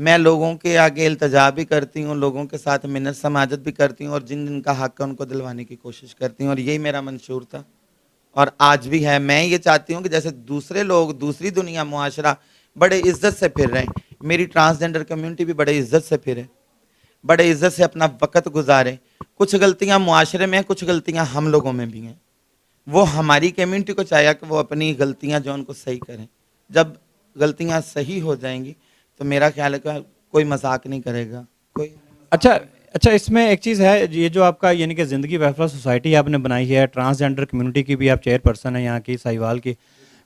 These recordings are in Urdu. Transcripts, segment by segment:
میں لوگوں کے آگے التجا بھی کرتی ہوں, لوگوں کے ساتھ منت سماجت بھی کرتی ہوں, اور جن جن کا حق ہے ان کو دلوانے کی کوشش کرتی ہوں, اور یہی میرا منشور تھا اور آج بھی ہے. میں یہ چاہتی ہوں کہ جیسے دوسرے لوگ, دوسری دنیا, معاشرہ بڑے عزت سے پھر رہے ہیں, میری ٹرانسجنڈر کمیونٹی بھی بڑے عزت سے پھرے, بڑے عزت سے اپنا وقت گزارے. کچھ غلطیاں معاشرے میں ہیں, کچھ غلطیاں ہم لوگوں میں بھی ہیں. وہ ہماری کمیونٹی کو چاہیے کہ وہ اپنی غلطیاں جو ان کو صحیح کریں. جب غلطیاں صحیح ہو جائیں گی تو میرا خیال ہے کہ کوئی مذاق نہیں کرے گا, کوئی. اچھا اس میں ایک چیز ہے, یہ جو آپ کا یعنی کہ زندگی ویلفیئر سوسائٹی آپ نے بنائی ہے, ٹرانسجنڈر کمیونٹی کی بھی آپ چیئر پرسن ہیں یہاں کی ساہیوال کی,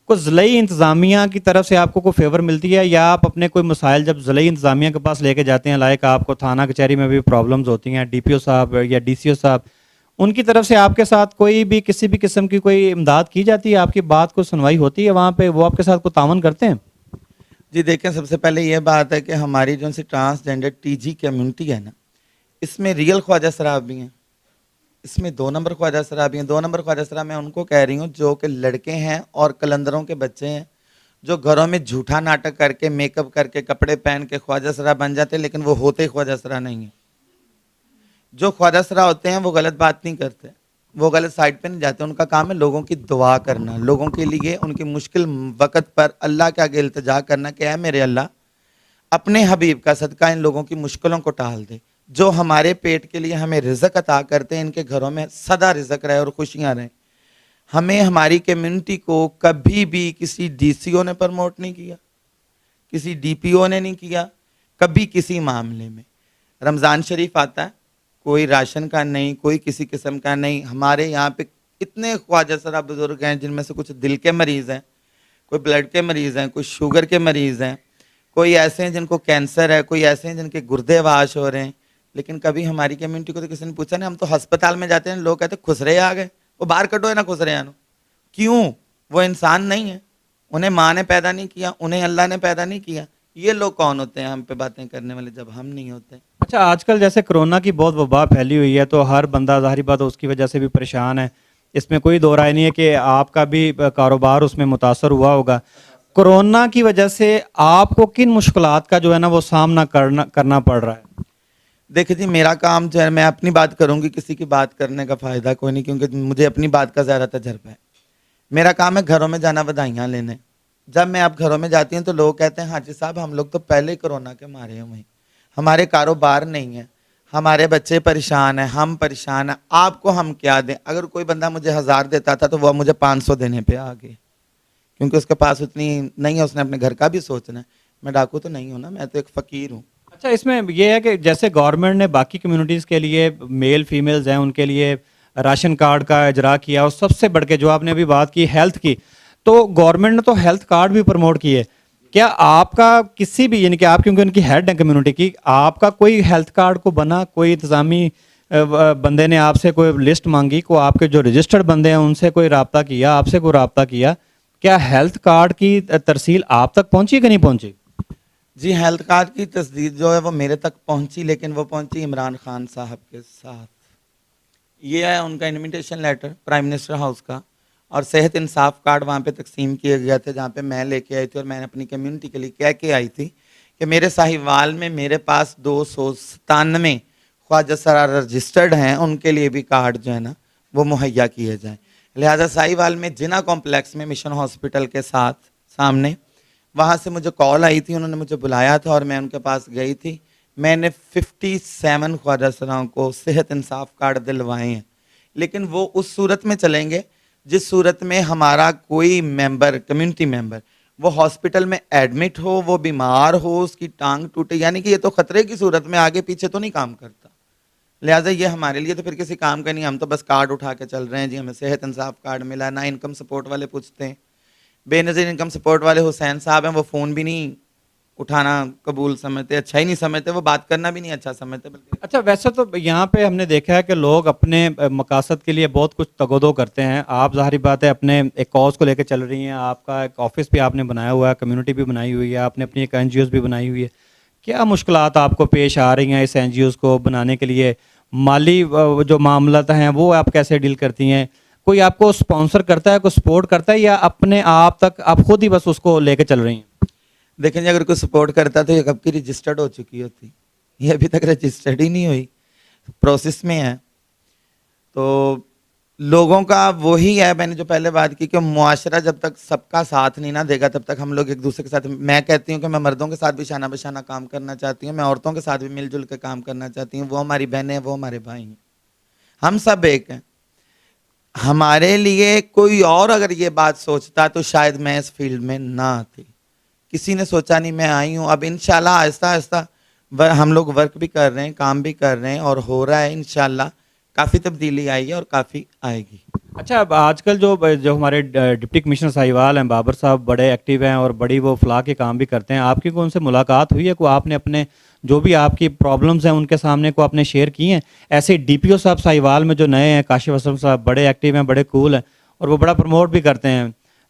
کوئی ضلعی انتظامیہ کی طرف سے آپ کو کوئی فیور ملتی ہے, یا آپ اپنے کوئی مسائل جب ضلعی انتظامیہ کے پاس لے کے جاتے ہیں, لائک آپ کو تھانہ کچہری میں بھی پرابلمز ہوتی ہیں, ڈی پی او صاحب یا ڈی سی او صاحب, ان کی طرف سے آپ کے ساتھ کوئی بھی کسی بھی قسم کی کوئی امداد کی جاتی ہے, آپ کی بات کو سنوائی ہوتی ہے وہاں پہ, وہ آپ کے ساتھ کوئی تعاون کرتے ہیں؟ جی دیکھیں, سب سے پہلے یہ بات ہے کہ ہماری جو سی ٹرانسجنڈر ٹی جی کمیونٹی ہے نا, اس میں ریئل خواجہ سراب بھی ہیں, اس میں 2 نمبر خواجہ سراب بھی ہیں. 2 نمبر خواجہ سراب میں ان کو کہہ رہی ہوں جو کہ لڑکے ہیں اور کلندروں کے بچے ہیں, جو گھروں میں جھوٹا ناٹک کر کے, میک اپ کر کے, کپڑے پہن کے خواجہ سرا بن جاتے ہیں, لیکن وہ ہوتے خواجہ سرا نہیں ہیں. جو خواجہ سرا ہوتے ہیں وہ غلط بات نہیں کرتے, وہ غلط سائٹ پہ نہیں جاتے. ان کا کام ہے لوگوں کی دعا کرنا, لوگوں کے لیے ان کی مشکل وقت پر اللہ کے آگے التجا کرنا کہ اے میرے اللہ, اپنے حبیب کا صدقہ ان لوگوں کی مشکلوں کو ٹال دے. جو ہمارے پیٹ کے لیے ہمیں رزق عطا کرتے ہیں, ان کے گھروں میں سدا رزق رہے اور خوشیاں رہیں. ہمیں ہماری کمیونٹی کو کبھی بھی کسی ڈی سی او نے پرموٹ نہیں کیا, کسی ڈی پی او نے نہیں کیا, کبھی کسی معاملے میں. رمضان شریف آتا ہے, کوئی راشن کا نہیں, کوئی کسی قسم کا نہیں. ہمارے یہاں پہ اتنے خواجہ سرا بزرگ ہیں جن میں سے کچھ دل کے مریض ہیں, کوئی بلڈ کے مریض ہیں, کوئی شوگر کے مریض ہیں, کوئی ایسے ہیں جن کو کینسر ہے, کوئی ایسے ہیں جن کے گردے واش ہو رہے ہیں. لیکن کبھی ہماری کمیونٹی کو تو کسی نے پوچھا نہیں. ہم تو ہسپتال میں جاتے ہیں, لوگ کہتے ہیں خسرے آ گئے, وہ باہر کٹو ہے نا خسرے آنو. کیوں؟ وہ انسان نہیں ہے, انہیں ماں نے پیدا نہیں کیا, انہیں اللہ نے پیدا نہیں کیا. یہ لوگ کون ہوتے ہیں ہم پہ باتیں کرنے والے جب ہم نہیں ہوتے؟ اچھا آج کل جیسے کرونا کی بہت وبا پھیلی ہوئی ہے, تو ہر بندہ ظاہری بات اس کی وجہ سے بھی پریشان ہے, اس میں کوئی دو رائے نہیں ہے کہ آپ کا بھی کاروبار اس میں متاثر ہوا ہوگا. کرونا کی وجہ سے آپ کو کن مشکلات کا جو ہے نا وہ سامنا کرنا پڑ رہا ہے؟ دیکھیں جی, میرا کام جو ہے, میں اپنی بات کروں گی, کسی کی بات کرنے کا فائدہ کوئی نہیں, کیونکہ مجھے اپنی بات کا زیادہ تجربہ ہے. میرا کام ہے گھروں میں جانا, بدھائیاں لینے. جب میں اب گھروں میں جاتی ہوں تو لوگ کہتے ہیں حاجی صاحب ہم لوگ تو پہلے کرونا کے مارے ہوئے ہیں, ہمارے کاروبار نہیں ہے, ہمارے بچے پریشان ہیں, ہم پریشان ہیں, آپ کو ہم کیا دیں؟ اگر کوئی بندہ مجھے 1000 دیتا تھا تو وہ مجھے 500 دینے پہ آ گئے, کیونکہ اس کے پاس اتنی نہیں ہے, اس نے اپنے گھر کا بھی سوچنا ہے. میں ڈاکو تو نہیں ہوں نا, میں تو ایک فقیر ہوں. اچھا اس میں یہ ہے کہ جیسے گورنمنٹ نے باقی کمیونٹیز کے لیے, میل فیمیلز ہیں ان کے لیے راشن کارڈ کا اجرا کیا, اور سب سے بڑھ کے جو آپ نے ابھی بات کی ہیلتھ کی, تو گورنمنٹ نے تو ہیلتھ کارڈ بھی پروموٹ کیے. کیا آپ کا کسی بھی, یعنی کہ آپ کیونکہ ان کی ہیڈ ہیں کمیونٹی کی, آپ کا کوئی ہیلتھ کارڈ کو بنا, کوئی انتظامی بندے نے آپ سے کوئی لسٹ مانگی, کو آپ کے جو رجسٹرڈ بندے ہیں ان سے کوئی رابطہ کیا, آپ سے کوئی رابطہ کیا, کیا ہیلتھ کارڈ کی ترسیل آپ تک پہنچی کہ نہیں پہنچی؟ جی ہیلتھ کارڈ کی تصدیق جو ہے وہ میرے تک پہنچی, لیکن وہ پہنچی عمران خان صاحب کے ساتھ. یہ ہے ان کا invitation letter prime minister house کا, اور صحت انصاف کارڈ وہاں پہ تقسیم کیے گئے تھے جہاں پہ میں لے کے آئی تھی, اور میں نے اپنی کمیونٹی کے لیے کہہ کے آئی تھی کہ میرے ساہیوال میں میرے پاس 297 خواجہ سرا رجسٹرڈ ہیں, ان کے لیے بھی کارڈ جو ہے نا وہ مہیا کیے جائیں. لہٰذا ساہیوال میں جنا کمپلیکس میں مشن ہاسپٹل کے ساتھ سامنے, وہاں سے مجھے کال آئی تھی, انہوں نے مجھے بلایا تھا اور میں ان کے پاس گئی تھی. میں نے 57 خواجہ سراؤں کو صحت انصاف کارڈ دلوائے ہیں, لیکن وہ اس صورت میں چلیں گے جس صورت میں ہمارا کوئی ممبر, کمیونٹی ممبر, وہ ہاسپٹل میں ایڈمٹ ہو, وہ بیمار ہو, اس کی ٹانگ ٹوٹے, یعنی کہ یہ تو خطرے کی صورت میں, آگے پیچھے تو نہیں کام کرتا. لہٰذا یہ ہمارے لیے تو پھر کسی کام کا نہیں, ہم تو بس کارڈ اٹھا کے چل رہے ہیں. جی ہمیں صحت انصاف کارڈ ملا, نہ انکم سپورٹ والے پوچھتے ہیں. بے نظیر انکم سپورٹ والے حسین صاحب ہیں, وہ فون بھی نہیں اٹھانا قبول سمجھتے, اچھا ہی نہیں سمجھتے, وہ بات کرنا بھی نہیں اچھا سمجھتے. بلکہ اچھا ویسے تو یہاں پہ ہم نے دیکھا ہے کہ لوگ اپنے مقاصد کے لیے بہت کچھ تگودو کرتے ہیں. آپ ظاہری بات ہے اپنے ایک کاز کو لے کے چل رہی ہیں, آپ کا ایک آفس بھی آپ نے بنایا ہوا ہے, کمیونٹی بھی بنائی ہوئی ہے, آپ نے اپنی ایک این جی اوز بھی بنائی ہوئی ہے. کیا مشکلات آپ کو پیش آ رہی ہیں اس این جی اوز کو بنانے کے لیے؟ مالی جو معاملات ہیں وہ آپ کیسے ڈیل کرتی ہیں؟ کوئی آپ کو اسپانسر کرتا ہے, کوئی سپورٹ کرتا ہے, یا اپنے آپ تک آپ خود ہی بس اس کو لے کے چل رہی ہیں؟ دیکھیں جی اگر کوئی سپورٹ کرتا تو یہ کب کی رجسٹرڈ ہو چکی ہوتی, یہ ابھی تک رجسٹرڈ ہی نہیں ہوئی, پروسیس میں ہے. تو لوگوں کا وہی ہے, میں نے جو پہلے بات کی کہ معاشرہ جب تک سب کا ساتھ نہیں نہ دے گا تب تک ہم لوگ ایک دوسرے کے ساتھ, میں کہتی ہوں کہ میں مردوں کے ساتھ بھی شانہ بشانہ کام کرنا چاہتی ہوں, میں عورتوں کے ساتھ بھی مل جل کے کام کرنا چاہتی ہوں, وہ ہماری بہنیں ہیں, وہ ہمارے بھائی ہیں, ہم سب ایک ہیں. ہمارے لیے کوئی اور اگر یہ بات سوچتا تو شاید میں اس فیلڈ میں نہ آتی, کسی نے سوچا نہیں, میں آئی ہوں. اب انشاءاللہ آہستہ آہستہ ہم لوگ ورک بھی کر رہے ہیں, کام بھی کر رہے ہیں, اور ہو رہا ہے انشاءاللہ کافی تبدیلی آئی ہے اور کافی آئے گی. اچھا, اب آج کل جو ہمارے ڈپٹی کمشنر ساہیوال ہیں بابر صاحب, بڑے ایکٹیو ہیں اور بڑی وہ فلاح کے کام بھی کرتے ہیں, آپ کی کوئی ان سے ملاقات ہوئی ہے, کوئی آپ نے اپنے جو بھی آپ کی پرابلمز ہیں ان کے سامنے کو آپ نے شیئر کی ہیں؟ ایسے ڈی پی او صاحب ساہیوال میں جو نئے ہیں, کاشف اسلم صاحب, بڑے ایکٹیو ہیں, بڑے کول ہیں اور وہ بڑا پروموٹ بھی کرتے ہیں,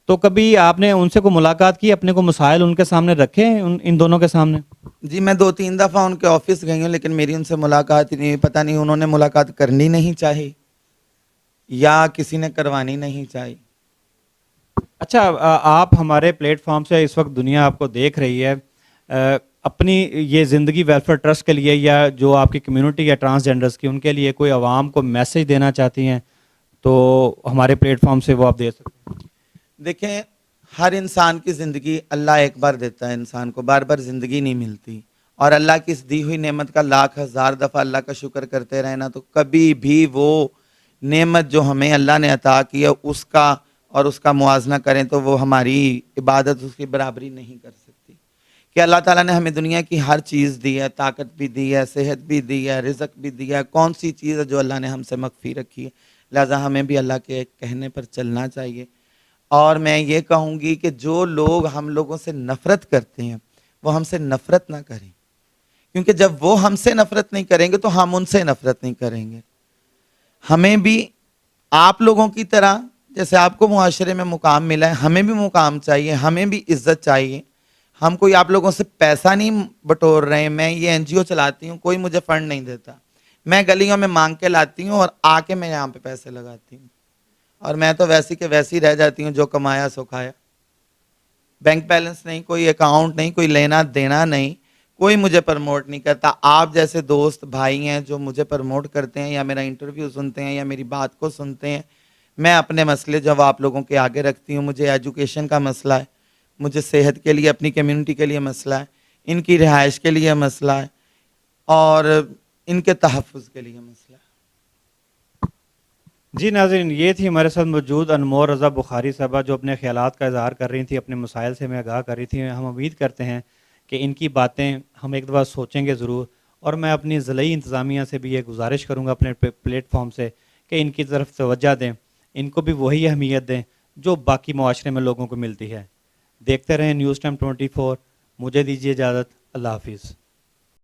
تو کبھی آپ نے ان سے کوئی ملاقات کی, اپنے کو مسائل ان کے سامنے رکھے ان دونوں کے سامنے؟ جی میں 2-3 دفعہ ان کے آفس گئی ہوں, لیکن میری ان سے ملاقات ہی نہیں, پتہ نہیں انہوں نے ملاقات کرنی نہیں چاہی یا کسی نے کروانی نہیں چاہی. اچھا, آپ ہمارے پلیٹ فارم سے اس وقت دنیا آپ کو دیکھ رہی ہے, اپنی یہ زندگی ویلفیئر ٹرسٹ کے لیے یا جو آپ کی کمیونٹی ہے ٹرانسجینڈرز کی, ان کے لیے کوئی عوام کو میسج دینا چاہتی ہیں تو ہمارے پلیٹ فارم سے وہ آپ دے سکتے ہیں. دیکھیں ہر انسان کی زندگی اللہ ایک بار دیتا ہے, انسان کو بار بار زندگی نہیں ملتی, اور اللہ کی اس دی ہوئی نعمت کا 1,00,000 دفعہ اللہ کا شکر کرتے رہنا, تو کبھی بھی وہ نعمت جو ہمیں اللہ نے عطا کی ہے اس کا اور اس کا موازنہ کریں تو وہ ہماری عبادت اس کی برابری نہیں کر سکتی. کہ اللہ تعالیٰ نے ہمیں دنیا کی ہر چیز دی ہے, طاقت بھی دی ہے, صحت بھی دی ہے, رزق بھی دیا ہے, کون سی چیز ہے جو اللہ نے ہم سے مخفی رکھی ہے, لہٰذا ہمیں بھی اللہ کے کہنے پر چلنا چاہیے. اور میں یہ کہوں گی کہ جو لوگ ہم لوگوں سے نفرت کرتے ہیں وہ ہم سے نفرت نہ کریں, کیونکہ جب وہ ہم سے نفرت نہیں کریں گے تو ہم ان سے نفرت نہیں کریں گے. ہمیں بھی آپ لوگوں کی طرح جیسے آپ کو معاشرے میں مقام ملا ہے, ہمیں بھی مقام چاہیے, ہمیں بھی عزت چاہیے. ہم کوئی آپ لوگوں سے پیسہ نہیں بٹور رہے ہیں, میں یہ NGO چلاتی ہوں, کوئی مجھے فنڈ نہیں دیتا, میں گلیوں میں مانگ کے لاتی ہوں اور آ کے میں یہاں پہ پیسے لگاتی ہوں, اور میں تو ویسی کہ ویسی رہ جاتی ہوں, جو کمایا سو کھایا. بینک بیلنس نہیں, کوئی اکاؤنٹ نہیں, کوئی لینا دینا نہیں, کوئی مجھے پرموٹ نہیں کرتا. آپ جیسے دوست بھائی ہیں جو مجھے پرموٹ کرتے ہیں یا میرا انٹرویو سنتے ہیں یا میری بات کو سنتے ہیں. میں اپنے مسئلے جب آپ لوگوں کے آگے رکھتی ہوں, مجھے ایجوکیشن کا مسئلہ ہے, مجھے صحت کے لیے اپنی کمیونٹی کے لیے مسئلہ ہے, ان کی رہائش کے لیے مسئلہ ہے, اور ان کے تحفظ کے لیے مسئلہ ہے. جی ناظرین, یہ تھی ہمارے ساتھ موجود انمول رضا بخاری صاحبہ جو اپنے خیالات کا اظہار کر رہی تھی, اپنے مسائل سے ہمیں آگاہ کر رہی تھی. ہم امید کرتے ہیں کہ ان کی باتیں ہم ایک دفعہ سوچیں گے ضرور, اور میں اپنی ضلعی انتظامیہ سے بھی یہ گزارش کروں گا اپنے پلیٹ فارم سے کہ ان کی طرف توجہ دیں, ان کو بھی وہی اہمیت دیں جو باقی معاشرے میں لوگوں کو ملتی ہے. دیکھتے رہیں نیوز ٹائم 24. مجھے دیجیے اجازت, اللہ حافظ.